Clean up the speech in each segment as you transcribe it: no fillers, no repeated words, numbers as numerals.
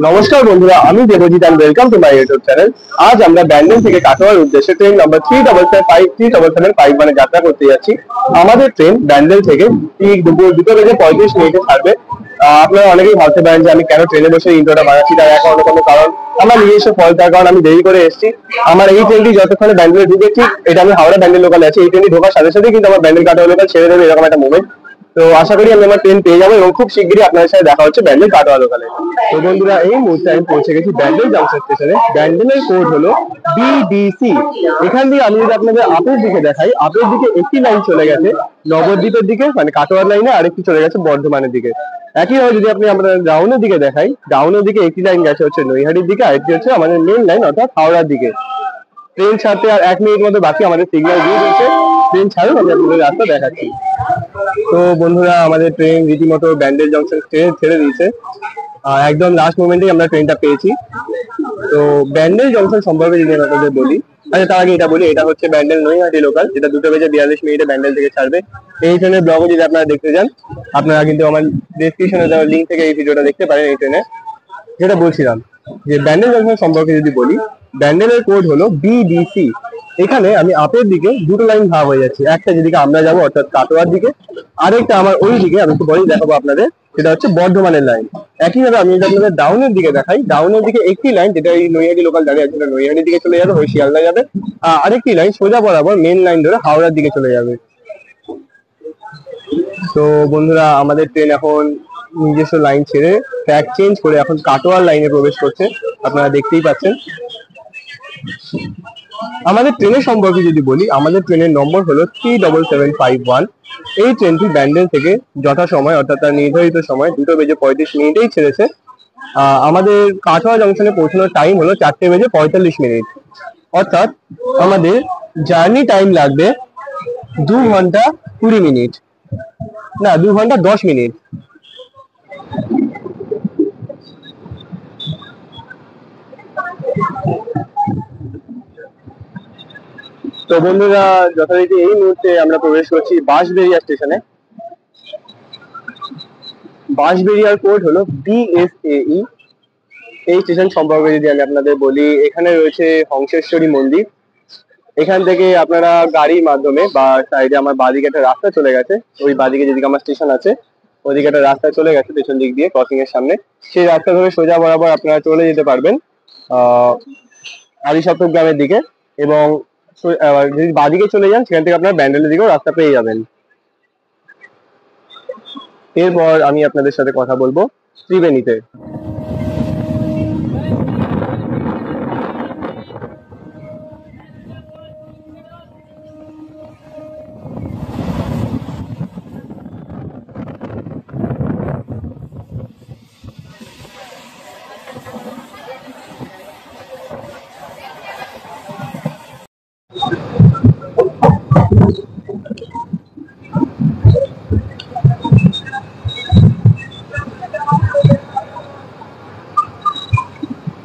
নমস্কার বন্ধুরা, আমি Debjit and welcome to my YouTube channel. আজ আমরা ব্যান্ডেল থেকে কাটোয়ার উদ্দেশ্যে ট্রেন নাম্বার 377 যাত্রা করতে যাচ্ছি। আমাদের ট্রেন ব্যান্ডেল থেকে ঠিক দুপুর 2:35 ছাড়বে। আপনারা অনেকেই ভাবতে পারেন যে আমি কেন ট্রেনে বসে ইন্ট্রোটা বানাচ্ছি, তার এক অন্য কোনো কারণ। আমার নিজস্ব ফল, তার কারণ আমি দেরি করে এসেছি। আমার এই ট্রেনটি যতক্ষণে ব্যান্ডেলে ঢুকে, ঠিক এটা আমি হাওড়া ব্যান্ডেল লোকালে আছি, এই ট্রেনটি ঢোকার সাথে সাথে কিন্তু আমার ব্যান্ডেল কাটোয়া লোকাল ছেড়ে দেবে, এরকম একটা মুভমেন্ট। তো আশা করি আমি আমার ট্রেন পেয়ে যাবো এবং খুব শিগগিরই আপনাদের সাথে দেখা হচ্ছে ব্যান্ডেল কাটোয়া লোকালে। তো বন্ধুরা, এই মুহূর্তে আমি পৌঁছে গেছি ব্যান্ডেল জাংশন স্টেশনে। ব্যান্ডেলের কোড হলো BDC। এখান দিয়ে আমি যদি আপনাদের আপের দিকে দেখাই, আপের দিকে একটি লাইন চলে গেছে নবদ্বীপের দিকে, মানে কাটোয়ার লাইনে, আরেকটি চলে গেছে বর্ধমানের দিকে। একইভাবে যদি আপনি আমরা ডাউনের দিকে দেখাই, ডাউনের দিকে একটি লাইন গেছে হচ্ছে নৈহাটির দিকে, আরেকটি হচ্ছে আমাদের মেন লাইন অর্থাৎ হাওড়ার দিকে। ট্রেন ছাড়তে আর 1 মিনিট মতো বাকি, আমাদের সিগন্যাল দিয়ে দিচ্ছে ট্রেন ছাড়ুন, আমি আপনাদের রাস্তা দেখাচ্ছি। তো বন্ধুরা, আমাদের ট্রেন রীতিমতো ব্যান্ডেল জংশন ছেড়ে দিয়েছে। একদম লাস্ট মোমেন্টেই আমরা ট্রেনটা পেয়েছি। তো ব্যান্ডেল জংশন সম্পর্কে যদি আমি আপনাদের বলি, আচ্ছা তার আগে এটা বলি, এটা হচ্ছে ব্যান্ডেল নৈহাটি লোকাল, যেটা 2:42 ব্যান্ডেল থেকে ছাড়বে। এই ট্রেনের ব্লগও যদি আপনারা দেখতে যান, আপনারা কিন্তু আমার ডেসক্রিপশনে দেওয়া লিঙ্ক থেকে এই ভিডিওটা দেখতে পারেন। এই ট্রেনে যেটা বলছিলাম, যে ব্যান্ডেল জংশন সম্পর্কে যদি বলি, ব্যান্ডেলের কোড হলো BDC। এখানে আমি আপের দিকে দুটো লাইন ভাগ হয়ে যাচ্ছি, একটা যেদিকে আমরা যাবো অর্থাৎ কাটোয়ার দিকে, আরেকটা আমার ওই দিকে, আমি একটু পরেই দেখাবো আপনাদের, সেটা হচ্ছে বর্ধমানের লাইন। একইভাবে আমি যদি আপনাদের ডাউনের দিকে দেখাই, ডাউনের দিকে একটি লাইন যেটা এই নৈহাটি লোকাল দাঁড়িয়ে আছে, নৈহাটির দিকে চলে যাবে, ওই শিয়ালদা যাবে। আরেকটি লাইন সোজা বরাবর মেন লাইন ধরে হাওড়ার দিকে চলে যাবে। তো বন্ধুরা, আমাদের ট্রেন এখন নিজস্ব লাইন ছেড়ে ট্র্যাক চেঞ্জ করে এখন কাটোয়ার লাইনে প্রবেশ করছে, আপনারা দেখতেই পাচ্ছেন। আমাদের ট্রেনের সম্পর্কে যদি বলি, আমাদের ট্রেনের নম্বর হলো 37751। এই ট্রেনটি ব্যান্ডেল থেকে যথাসময় অর্থাৎ তার নির্ধারিত সময় 2:35 ছেড়েছে। আমাদের কাটোয়া জংশনে পৌঁছানোর টাইম হলো 4:45। অর্থাৎ আমাদের জার্নি টাইম লাগবে 2 ঘন্টা 20 মিনিট, না 2 ঘন্টা 10 মিনিট। তো বন্ধুরা, যথারীতি এই মুহূর্তে আমরা প্রবেশ করছি বাঁশবেড়িয়া স্টেশনে। বাঁশবেড়িয়ার কোড হলো BSAE। এই স্টেশন সম্পর্কে যদি আমি আপনাদের বলি, এখানে রয়েছে হংসেশ্বরী মন্দির। এখান থেকে আপনারা গাড়ির মাধ্যমে বা সাইডে আমার বাঁদিকে একটা রাস্তা চলে গেছে, ওই বাঁদিকে যেদিকে আমার স্টেশন আছে ওইদিকে একটা রাস্তা চলে গেছে পেছন দিক দিয়ে ক্রসিং এর সামনে, সেই রাস্তা ধরে সোজা বরাবর আপনারা চলে যেতে পারবেন আদিসপ্তক গ্রামের দিকে। এবং যদি বাঁদিকে চলে যান, সেখান থেকে আপনার ব্যান্ডেলের দিকেও রাস্তা পেয়ে যাবেন। এরপর আমি আপনাদের সাথে কথা বলবো ত্রিবেণীতে।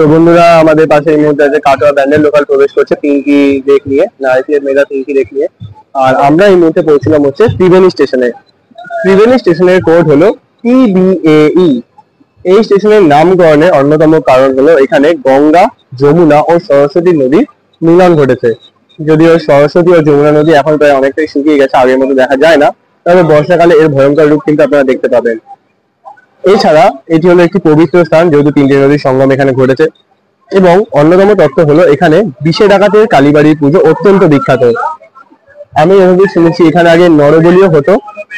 তো বন্ধুরা, আমাদের পাশে এই মুহূর্তে আছে কাটোয়া ব্যান্ডেল লোকাল প্রবেশ করছে পিঙ্কি লেক নিয়ে, নাইসিয়ার মেগা পিঙ্কি লেক নিয়ে। আর আমরা এই মুহূর্তে পৌঁছলাম হচ্ছে ত্রিবেণী স্টেশনে। ত্রিবেণী স্টেশনের কোড হলো TBAE। এই স্টেশনের নামকরণের অন্যতম কারণ হলো এখানে গঙ্গা, যমুনা ও সরস্বতী নদীর মিলন ঘটেছে। যদিও সরস্বতী ও যমুনা নদী এখন প্রায় অনেকটাই শুকিয়ে গেছে, আগের মতো দেখা যায় না, তবে বর্ষাকালে এর ভয়ঙ্কর রূপ কিন্তু আপনারা দেখতে পাবেন। এছাড়া এটি হলো একটি পবিত্র স্থান, যেহেতু 3টি নদীর সঙ্গম এখানে ঘটেছে। এবং অন্যতম তথ্য হলো এখানে বিশে ডাকাতের কালীবাড়ির পুজো অত্যন্ত বিখ্যাত। আমি এভাবে শুনেছি এখানে আগে নরবলিও হতো,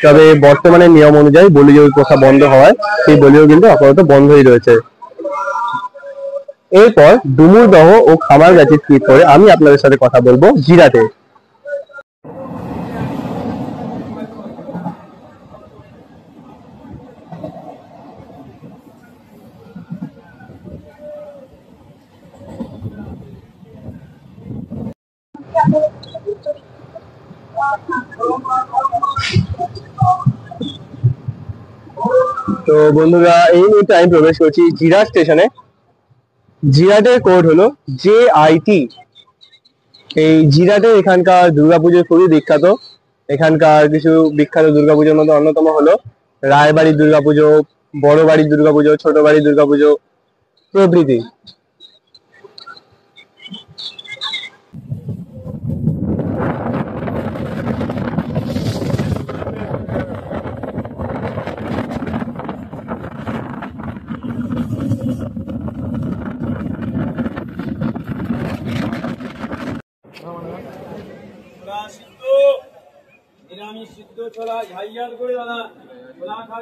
তবে বর্তমানে নিয়ম অনুযায়ী বলিও প্রথা বন্ধ হওয়ায় সেই বলিও কিন্তু আপাতত বন্ধই রয়েছে। এরপর ডুমুরদহ ও খামারগাছি স্কিপ করে আমি আপনাদের সাথে কথা বলবো জিরাটে। তো বন্ধুরা, এই মুহূর্তে আমি প্রবেশ করছি জিরাট স্টেশনে। জিরাটের কোড হলো JIT। এই জিরাটে এখানকার দুর্গাপুজো খুবই বিখ্যাত। এখানকার কিছু বিখ্যাত দুর্গাপুজোর মধ্যে অন্যতম হলো রায়বাড়ির দুর্গাপুজো, বড় বাড়ির দুর্গাপুজো, ছোট বাড়ির দুর্গাপুজো। প্রভৃতি।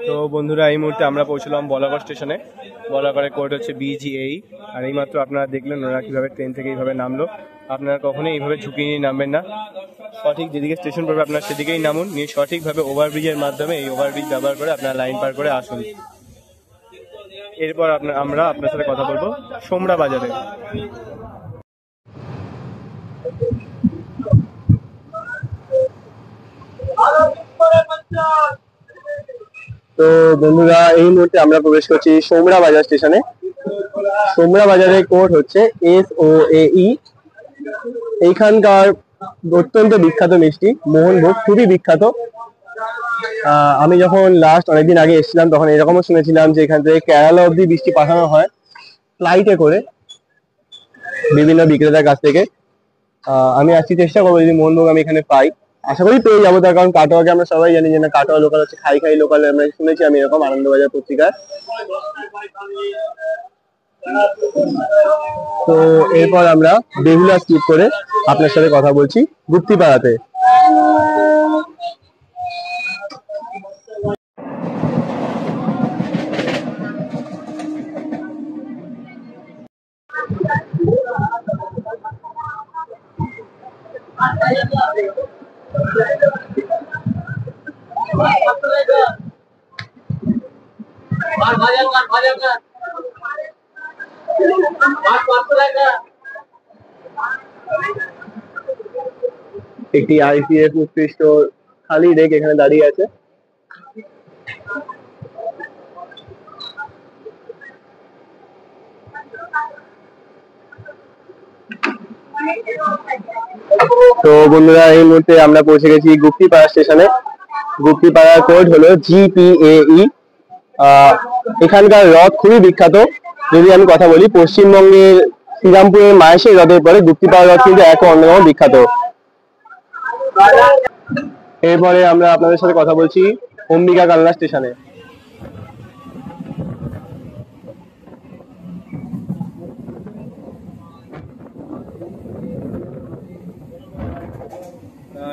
তো বন্ধুরা এই মুহূর্তে আমরা পৌঁছলাম বলাগড় স্টেশনে। বলাগড়ের কোড হচ্ছে BGAE। আর এইমাত্র আপনারা দেখলেন ওরা কিভাবে ট্রেন থেকে এইভাবে নামলো। আপনারা কখনোই এইভাবে ঝুঁকি নিয়ে নামবেন না, সঠিক যেদিকে স্টেশন পড়বে আপনারা সেদিকেই নামুন, নিয়ে সঠিকভাবে ওভারব্রিজের মাধ্যমে এই ওভারব্রিজ ব্যবহার করে আপনারা লাইন পার করে আসুন। এরপর আমরা আপনার সাথে কথা বলবো সোমরা বাজারে। তো বন্ধুরা এই মুহূর্তে আমরা প্রবেশ করছি সোমরা বাজার স্টেশনে। সোমরা বাজারের কোড হচ্ছে SOAE। এইখানকার অত্যন্ত বিখ্যাত মিষ্টি মোহনভোগ খুবই বিখ্যাত। আমি যখন লাস্ট অনেকদিন আগে এসেছিলাম তখন এরকমও শুনেছিলাম যে এখান থেকে কেরালা অব্দি মিষ্টি পাঠানো হয় ফ্লাইটে করে বিভিন্ন বিক্রেতার কাছ থেকে। আমি আজকে চেষ্টা করবো যদি মোহনভোগ আমি এখানে পাই, আশা করি পেয়ে যাবো। তার কারণ কাটোয়াকে আমরা সবাই জানি যে না কাটোয়া লোকাল হচ্ছে খাই খাই লোকাল, আমরা শুনেছি আমি এরকম আনন্দবাজার পত্রিকায়। তো এরপর আমরা বেহুলা স্কিপ করে আপনার সাথে কথা বলছি গুপ্তিপাড়াতে। একটি ICF উৎকৃষ্ট খালি রেক এখানে দাঁড়িয়ে আছে। তো বন্ধুরা এই মুহূর্তে আমরা পৌঁছে গেছি গুপ্তিপাড়া স্টেশনে। গুপ্তিপাড়ার কোড হলো GPAE। এখানকার রথ খুবই বিখ্যাত। যদি আমি কথা বলি পশ্চিমবঙ্গের শ্রীরামপুরের মাহেশের রথের পরে গুপ্তিপাড়া রথ কিন্তু এক অন্যতম বিখ্যাত। এরপরে আমরা আপনাদের সাথে কথা বলছি অম্বিকা কালনা স্টেশনে।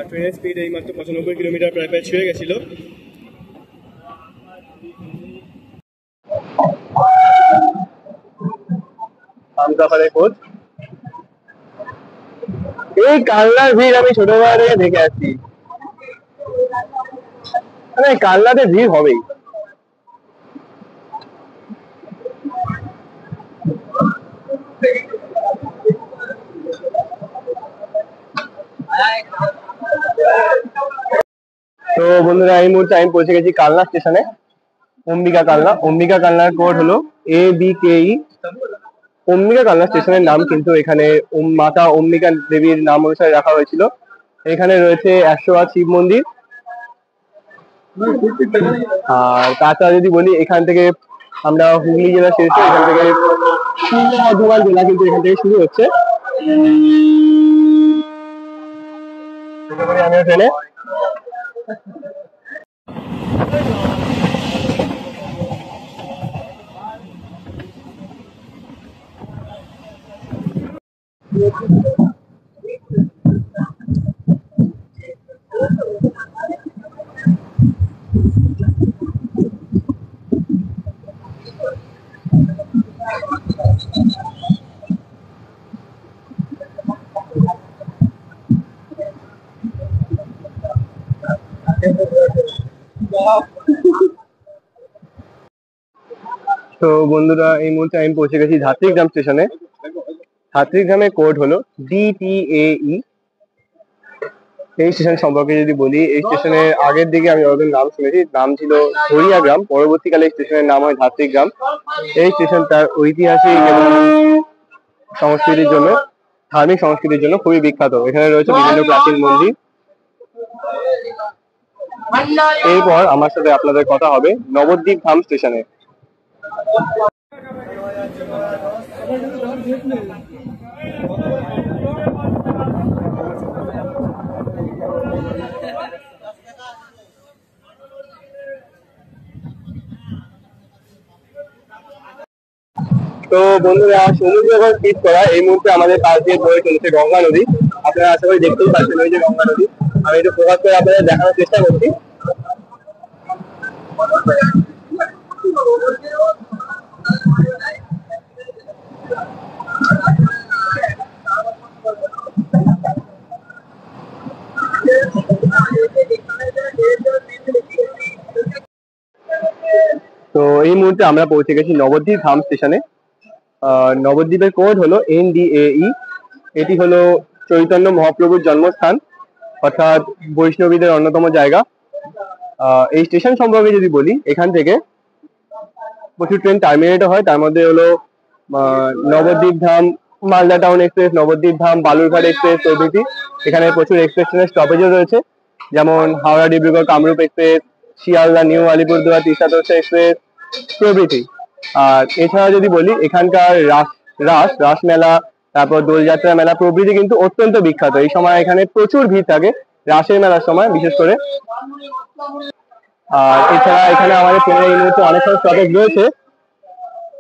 ট্রেনের স্পিড এই মাত্র 95 কিলোমিটার প্রায় ছুঁয়ে গেছিল। এই কালনার ভিড় আমি ছোটবেলা থেকে দেখে আসছি, মানে কালনাতে ভিড় হবেই। তো বন্ধুরা এই মুহূর্তে আমি পৌঁছে গেছি কালনা স্টেশনে অম্বিকা কালনা। অম্বিকা কালনার কোড হলো ABKE। অম্বিকা কালনা স্টেশনের নাম কিন্তু এখানে মাতা অম্বিকা দেবীর নাম অনুসারে রাখা হয়েছিল। এখানে রয়েছে 108 শিব মন্দির। আর তাছাড়া যদি বলি এখান থেকে আমরা হুগলি জেলা শেষ, এখান থেকে পূর্ব বর্ধমান জেলা কিন্তু এখান থেকে শুরু হচ্ছে। আমিও ট্রেনে। তো বন্ধুরা এই মুহূর্তে আমি পৌঁছে গেছি ধাত্রীগ্রাম স্টেশনে। ধাত্রীগ্রামের কোড হলো DTAE। এই স্টেশন সম্পর্কে যদি বলি, এই স্টেশনের আগের দিকে আমি যতদিন নাম শুনেছি নাম ছিল হরিয়াগ্রাম, পরবর্তীকালে স্টেশনের নাম হয় ধাত্রীগ্রাম। এই স্টেশন তার ঐতিহাসিক এবং সংস্কৃতির জন্য, ধার্মিক সংস্কৃতির জন্য খুবই বিখ্যাত। এখানে রয়েছে বিভিন্ন প্রাচীন মন্দির। এরপর আমার সাথে আপনাদের কথা হবে নবদ্বীপ ধাম স্টেশনে। তো বন্ধুরা, সমুদ্র যখন শীত করা এই মুহূর্তে আমাদের পাশ দিয়ে বয়ে চলেছে গঙ্গা নদী। আপনারা আশা করি দেখতেই পাচ্ছেন ওই যে গঙ্গা নদী। আমি একটু ফোকাস করে আপনাদের দেখানোর চেষ্টা করছি। তো এই মুহূর্তে আমরা পৌঁছে গেছি নবদ্বীপ ধাম স্টেশনে। নবদ্বীপের কোড হলো NDAE। এটি হলো চৈতন্য মহাপ্রভুর জন্মস্থান, অর্থাৎ বৈষ্ণবীদের অন্যতম জায়গা। এই স্টেশন সম্পর্কে যদি বলি, এখান থেকে প্রচুর ট্রেন টার্মিনেটও হয়। তার মধ্যে হলো নবদ্বীপ ধাম, মালদা টাউন এক্সপ্রেস, নবদ্বীপ ধাম, বালুরঘাট এক্সপ্রেস প্রভৃতি। এখানে প্রচুর এক্সপ্রেস ট্রেনের স্টপেজও রয়েছে, যেমন Howrah Dibrugarh Kamrup express, Sealdah new Alipurduar Teesta Torsa express প্রভৃতি। আর এছাড়া যদি বলি, এখানকার রাস মেলা, তারপর দোলযাত্রা মেলা প্রভৃতি কিন্তু অত্যন্ত বিখ্যাত। এই সময় এখানে প্রচুর ভিড় থাকে রাসের মেলার সময় বিশেষ করে। আর এছাড়া এখানে আমাদের ট্রেনের এই মুহূর্তে অনেক স্টপেজ রয়েছে।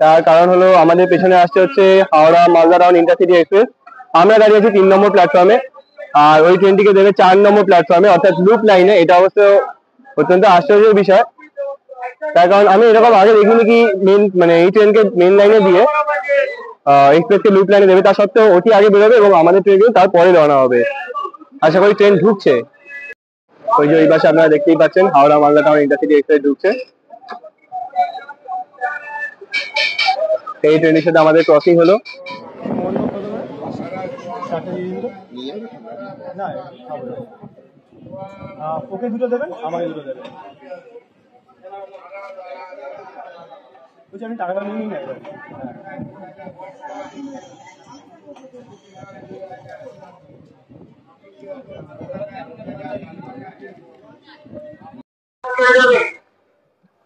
তার কারণ হলো আমাদের পেছনে আসছে হচ্ছে Howrah Malda town intercity express. আমরা দাঁড়িয়ে আছি 3 নম্বর প্ল্যাটফর্মে, আর ওই ট্রেনটিকে দেবে 4 নম্বর প্ল্যাটফর্মে, অর্থাৎ লুপ লাইনে। এটা অবশ্য অত্যন্ত আশ্চর্যের বিষয়, তার কারণ আমি এরকম আগে দেখিনি কি এই ট্রেনকে মেন লাইনে দিয়ে এক্সপ্রেসকে লুপ লাইনে দেবে। তা সত্ত্বেও ওটি আগে বেরোবে এবং আমাদের ট্রেন কিন্তু তারপরে রওনা হবে। আশা করি ট্রেন ঢুকছে। ওই যে ওই পাশে আপনারা দেখতেই পাচ্ছেন Howrah Malda town intercity express ঢুকছে। এই ট্রেনের সাথে আমাদের ক্রসিং হলো। ওকে দুটো দেবেন, আমাকে দুটো দেবেন। বলছি আমি টাকাটা নিয়ে নিই না।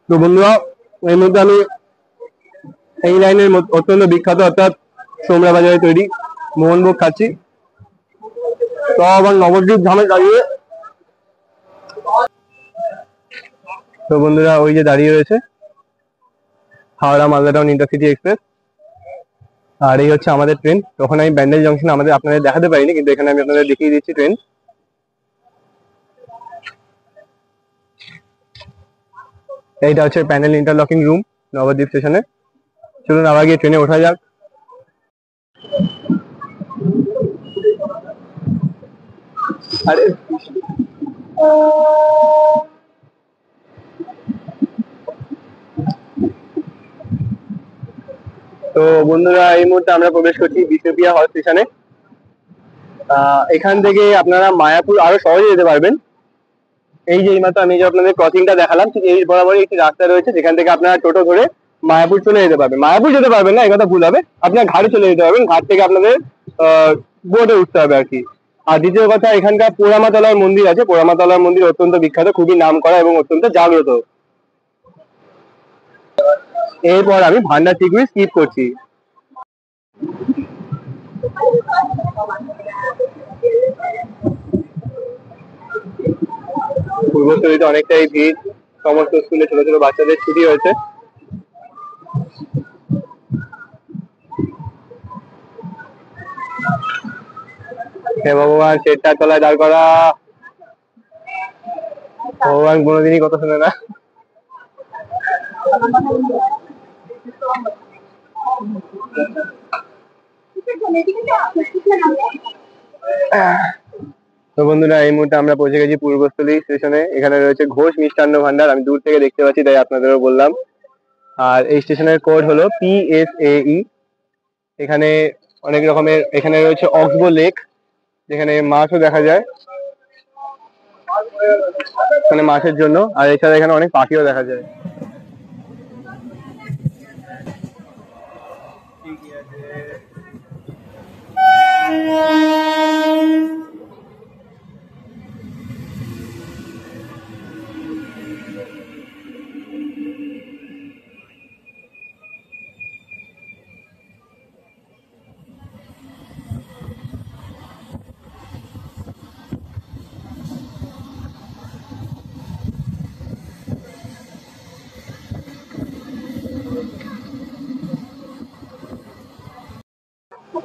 তো বন্ধুরা, এর মধ্যে আমি এই লাইনের অত্যন্ত বিখ্যাত অর্থাৎ সোমরা বাজারে তৈরি মোহনভোগ খাচ্ছি। তো আবার নবদ্বীপ ধামে দাঁড়িয়ে। তো বন্ধুরা, ওই যে দাঁড়িয়ে রয়েছে Howrah Malda town intercity express, আর এই হচ্ছে আমাদের ট্রেন। তখন আমি ব্যান্ডেল জংশন আপনাদের দেখাতে পারিনি, কিন্তু এখানে আমি আপনাদের দেখিয়ে দিচ্ছি ট্রেন। এইটা হচ্ছে প্যানেল ইন্টারলকিং রুম নবদ্বীপ স্টেশনে। চলুন আবার গিয়ে ট্রেনে ওঠা যাক। আরে তো বন্ধুরা, এই মুহূর্তে আমরা প্রবেশ করছি বিষ্ণুপ্রিয়া হল স্টেশনে। এখান থেকে আপনারা মায়াপুর আরো সহজে যেতে পারবেন। এই যে এইমাত্র আমি যে আপনাদের ক্রসিংটা দেখালাম, ঠিক এই বরাবরই একটি রাস্তা রয়েছে, যেখান থেকে আপনারা টোটো ধরে মায়াপুর চলে যেতে পারবেন। মায়াপুর যেতে পারবেন না, এই কথা ভুল হবে, আপনার ঘাটে চলে যেতে পারবেন। ঘাট থেকে আপনাদের বোটে উঠতে হবে আর কি। আর দ্বিতীয় কথা, এখানকার পোড়ামাতলার মন্দির আছে। পোড়ামাতলার মন্দির অত্যন্ত বিখ্যাত, খুবই নাম করা এবং অত্যন্ত জাগ্রত। এরপর আমি ভান্ডার টিকুই স্কিপ করছি। পূর্বস্থলীতে অনেকটাই ভিড়, সমস্ত স্কুলে ছোট ছোট বাচ্চাদের ছুটি হয়েছে। হে ভগবান, শেডটার তলায় দাঁড় করা। ভগবান কোনোদিনই কথা শুনে না। তো বন্ধুরা, এই মুহূর্তে আমরা পৌঁছে গেছি পূর্বস্থলী স্টেশনে। এখানে রয়েছে ঘোষ মিষ্টান্ন ভান্ডার, আমি দূর থেকে দেখতে পাচ্ছি তাই আপনাদেরও বললাম। আর এই স্টেশনের কোড হলো PSAE। এখানে অনেক রকমের, এখানে রয়েছে অক্সবো লেক, যেখানে মাছও দেখা যায় মানে মাছের জন্য। আর এছাড়া এখানে অনেক পাখিও দেখা যায়।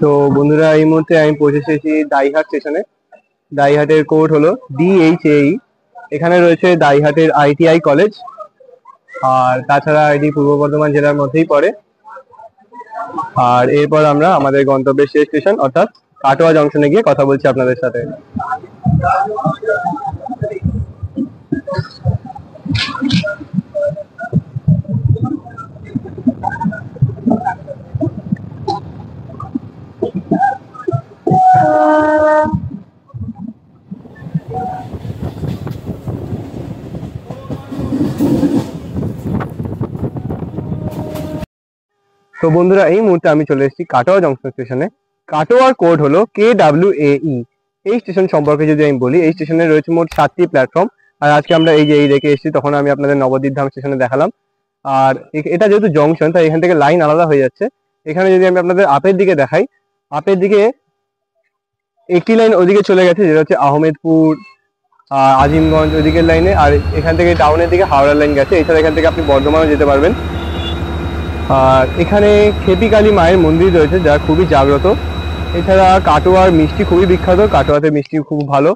তো বন্ধুরা এই মুহূর্তে আমি পৌঁছে এসেছি দাইহাট স্টেশনে। দাইহাটের কোড হলো DHAE। এখানে রয়েছে দাইহাটের ITI কলেজ, আর তাছাড়া এটি পূর্ব বর্ধমান জেলার মধ্যেই পড়ে। আর এরপর আমরা আমাদের গন্তব্যের শেষ স্টেশন অর্থাৎ কাটোয়া জংশনে গিয়ে কথা বলছি আপনাদের সাথে। তো বন্ধুরা এই মুহূর্তে আমি চলে এসেছি কাটোয়া জংশন স্টেশনে। কাটোয়ার কোড হলো KWAE। এই স্টেশন সম্পর্কে যদি আমি বলি, এই স্টেশনে রয়েছে মোট 7টি প্ল্যাটফর্ম। আর আজকে আমরা এই রেখে এসেছি, তখন আমি আপনাদের নবদ্বীপ ধাম স্টেশনে দেখালাম। আর এটা যেহেতু জংশন, তাই এখান থেকে লাইন আলাদা হয়ে যাচ্ছে। এখানে যদি আমি আপনাদের আপের দিকে দেখাই, আপের দিকে একটি লাইন ওদিকে চলে গেছে, যেটা হচ্ছে আহমেদপুর, আজিমগঞ্জ ওদিকের লাইনে। আর এখান থেকে টাউনের দিকে হাওড়া লাইন গেছে। এছাড়া এখান থেকে আপনি বর্ধমানও যেতে পারবেন। আর এখানে খেপি কালী মায়ের মন্দির রয়েছে, যা খুবই জাগ্রত। এছাড়া কাটোয়ার মিষ্টি খুবই বিখ্যাত, কাটোয়াতে মিষ্টি খুব ভালো।